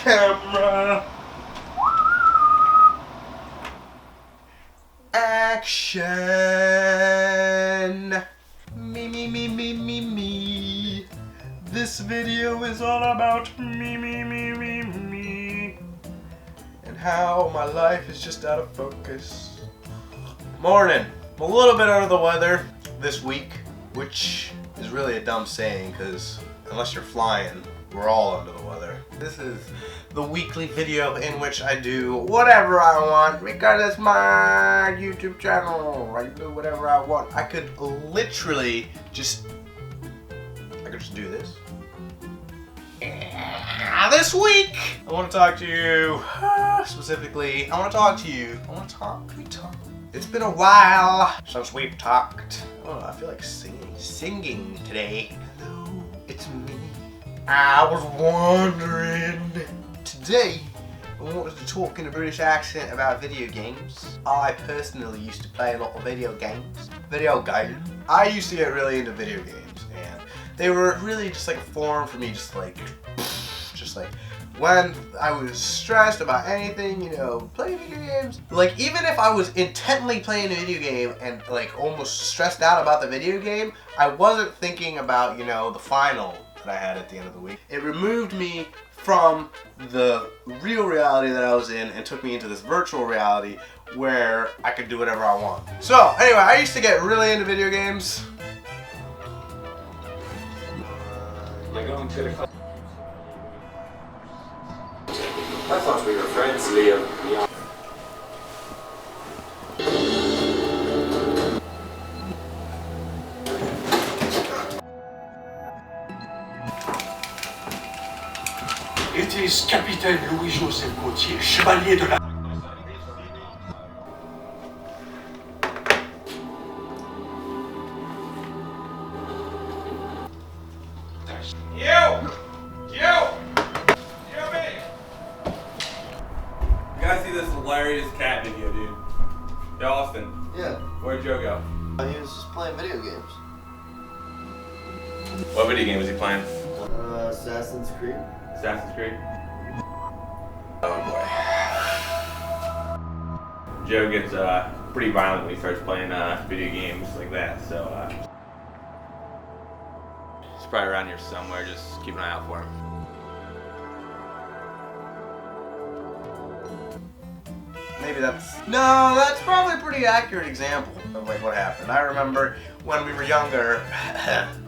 Camera. Action. Me. This video is all about me. And how my life is just out of focus. Morning. I'm a little bit under the weather this week, which is really a dumb saying because unless you're flying, we're all under the weather. This is the weekly video in which I do whatever I want because it's my YouTube channel. I can do whatever I want. I could literally just do this. This week, I want to talk to you specifically. It's been a while since we've talked. Oh, I feel like singing today. Hello, it's me. I was wondering. Today, I wanted to talk in a British accent about video games. I personally used to play a lot of video games. I used to get really into video games, and they were really just like a form for me, just like when I was stressed about anything, you know, playing video games. Like, even if I was intently playing a video game and like almost stressed out about the video game, I wasn't thinking about, you know, the final that I had at the end of the week. It removed me from the real reality that I was in and took me into this virtual reality where I could do whatever I want. So, anyway, I used to get really into video games. You're going to the club. I thought we were friends, Liam. It is Capitaine Louis-Joseph Gauthier, Chevalier de la... You guys see this hilarious cat video, dude? Yo, Austin. Yeah. Where'd Joe go? He was just playing video games. What video game was he playing? Assassin's Creed. Assassin's Creed? Oh boy. Joe gets pretty violent when he starts playing video games like that, so he's probably around here somewhere. Just keep an eye out for him. Maybe that's probably a pretty accurate example of like what happened. I remember when we were younger,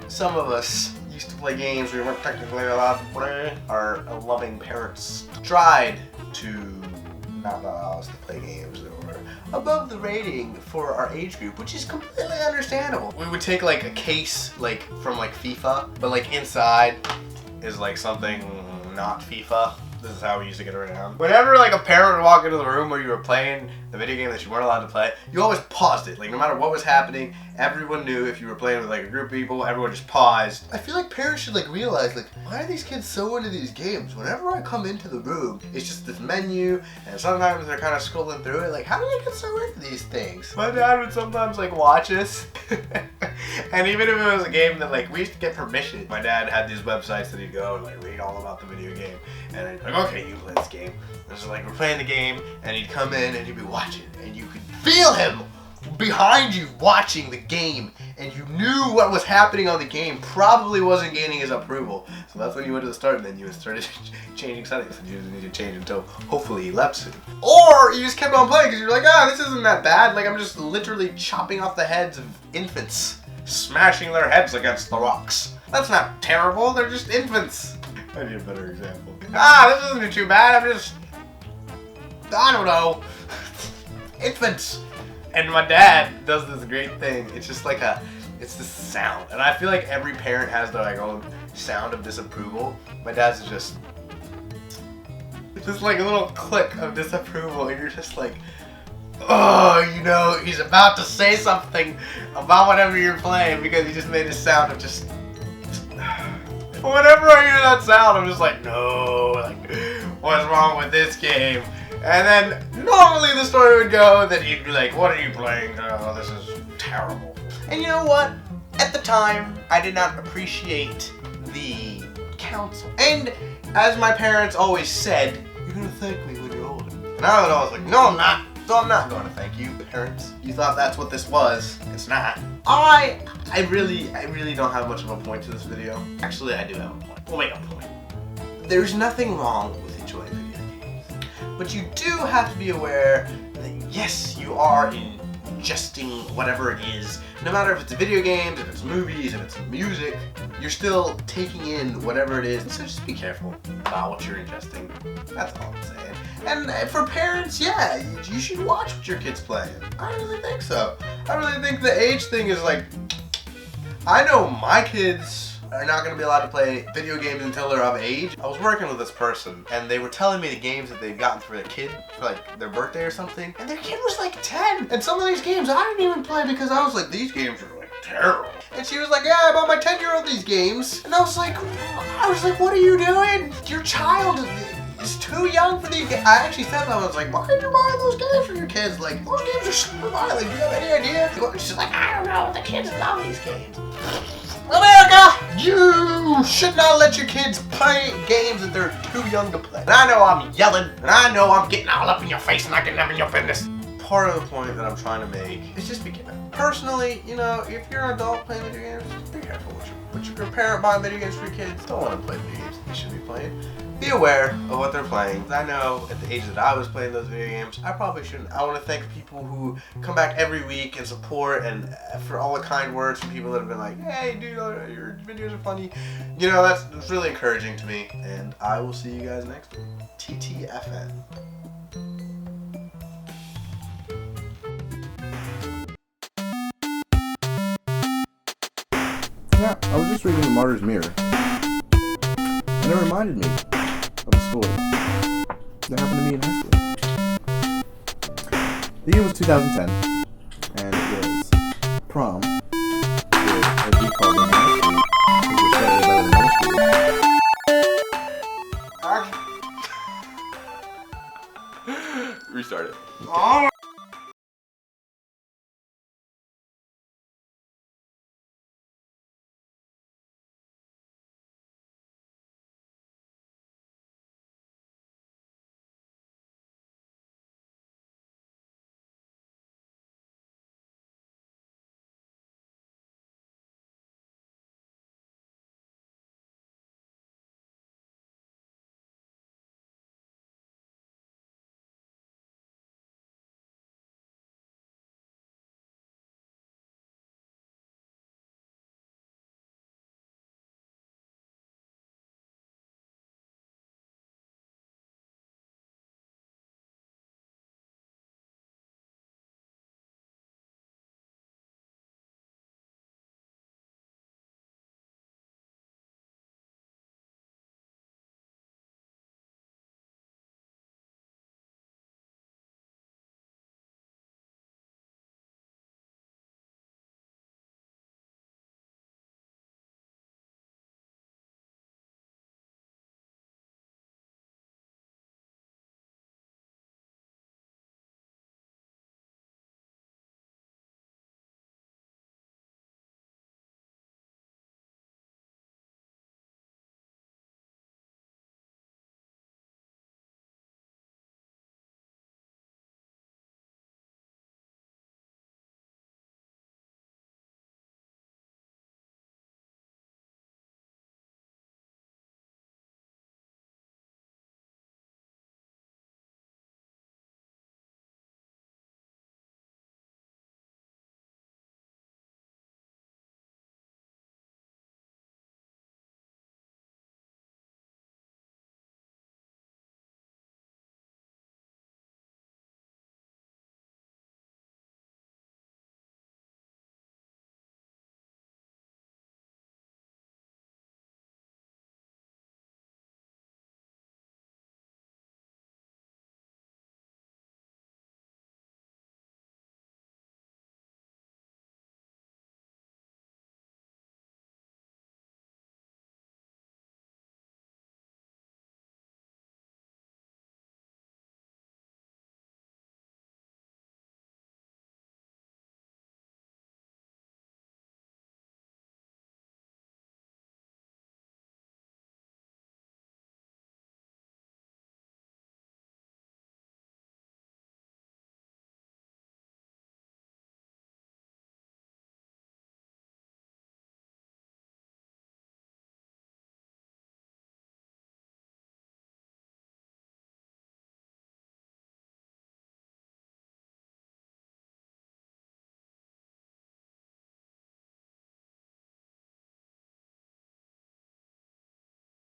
some of us used to play games we weren't technically allowed to play. Our loving parents tried to not allow us to play games that were above the rating for our age group, which is completely understandable. We would take like a case like from like FIFA, but like inside is like something not FIFA. This is how we used to get around. Whenever like a parent would walk into the room where you were playing the video game that you weren't allowed to play, you always paused it. Like no matter what was happening, everyone knew if you were playing with like a group of people, everyone just paused. I feel like parents should like realize like, why are these kids so into these games? Whenever I come into the room, it's just this menu, and sometimes they're kind of scrolling through it. Like, how do they get so into these things? My dad would sometimes like watch us, and even if it was a game that like we used to get permission, my dad had these websites that he'd go and like read all about the video game, and I'd be like, okay, you play this game. And so like we're playing the game, and he'd come in and he'd be watching, and you could feel him behind you watching the game, and you knew what was happening on the game probably wasn't gaining his approval. So that's when you went to the start menu and started changing settings, and you didn't need to change until hopefully he left soon. Or you just kept on playing because you're like, this isn't that bad. Like I'm just literally chopping off the heads of infants, smashing their heads against the rocks. That's not terrible, they're just infants. I need a better example. This isn't too bad, I don't know, infants. And my dad does this great thing. It's just like it's this sound. And I feel like every parent has their like own sound of disapproval. My dad's is just like a little click of disapproval, and you're just like, oh, you know, he's about to say something about whatever you're playing because he just made a sound of just whenever I hear that sound, I'm just like, no, like, what's wrong with this game? And then normally the story would go that he'd be like, what are you playing? Oh, this is terrible. And you know what? At the time, I did not appreciate the counsel. And as my parents always said, you're gonna thank me when you're older. And I was always like, no I'm not. So I'm not going to thank you, parents. You thought that's what this was. It's not. I really don't have much of a point to this video. Actually, I do have a point. We'll make a point. There's nothing wrong with enjoying video games. But you do have to be aware that yes, you are ingesting whatever it is. No matter if it's video games, if it's movies, if it's music, you're still taking in whatever it is. So just be careful about what you're ingesting. That's all I'm saying. And for parents, yeah, you should watch what your kids play. I really think so. I really think the age thing is like, I know my kids are not going to be allowed to play video games until they're of age. I was working with this person and they were telling me the games that they'd gotten for their kid for like their birthday or something. And their kid was like 10. And some of these games I didn't even play because I was like, these games are like terrible. And she was like, yeah, I bought my 10-year-old these games. And I was like, what are you doing? Your child is too young for these games. I actually said that. I was like, why did you buy those games for your kids? Like, those games are super violent. Do you have any idea? She's like, I don't know. The kids love these games. America, you should not let your kids play games that they're too young to play. And I know I'm yelling, and I know I'm getting all up in your face and I can never in your business. Part of the point that I'm trying to make is just be careful. Personally, you know, if you're an adult playing video games, just be careful with your parent buying video games for your kids. Don't let them play video games they shouldn't be playing. Be aware of what they're playing. I know at the age that I was playing those video games, I probably shouldn't. I want to thank people who come back every week and support, and for all the kind words from people that have been like, hey dude, your videos are funny. You know, that's really encouraging to me. And I will see you guys next week. TTFN. Yeah, I was just reading The Martyr's Mirror, and it reminded me of a story that happened to me in high school. The year was 2010, and it was prom